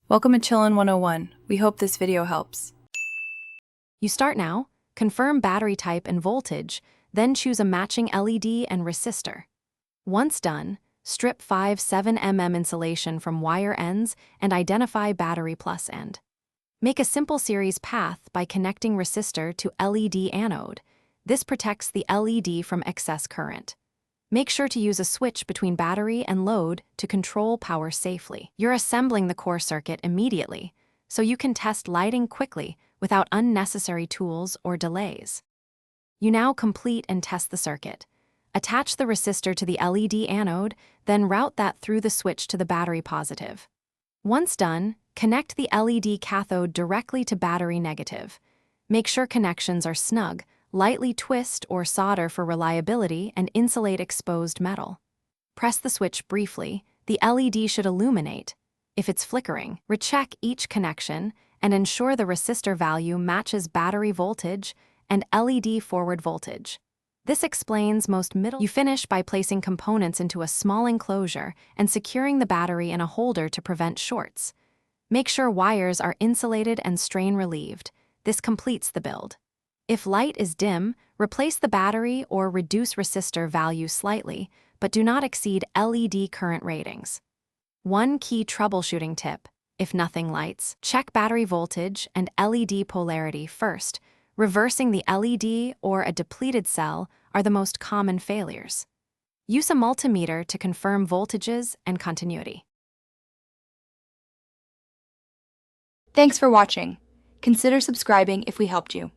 Welcome to Chillin' 101. We hope this video helps. You start now, confirm battery type and voltage, then choose a matching LED and resistor. Once done, strip 5-7 mm insulation from wire ends and identify battery plus end. Make a simple series path by connecting resistor to LED anode. This protects the LED from excess current. Make sure to use a switch between battery and load to control power safely. You're assembling the core circuit immediately, so you can test lighting quickly without unnecessary tools or delays. You now complete and test the circuit. Attach the resistor to the LED anode, then route that through the switch to the battery positive. Once done, connect the LED cathode directly to battery negative. Make sure connections are snug. Lightly twist or solder for reliability and insulate exposed metal. Press the switch briefly. The LED should illuminate. If it's flickering, recheck each connection and ensure the resistor value matches battery voltage and LED forward voltage. This explains most middle. You finish by placing components into a small enclosure and securing the battery in a holder to prevent shorts. Make sure wires are insulated and strain relieved. This completes the build. If light is dim, replace the battery or reduce resistor value slightly, but do not exceed LED current ratings. One key troubleshooting tip: if nothing lights, check battery voltage and LED polarity first. Reversing the LED or a depleted cell are the most common failures. Use a multimeter to confirm voltages and continuity. Thanks for watching. Consider subscribing if we helped you.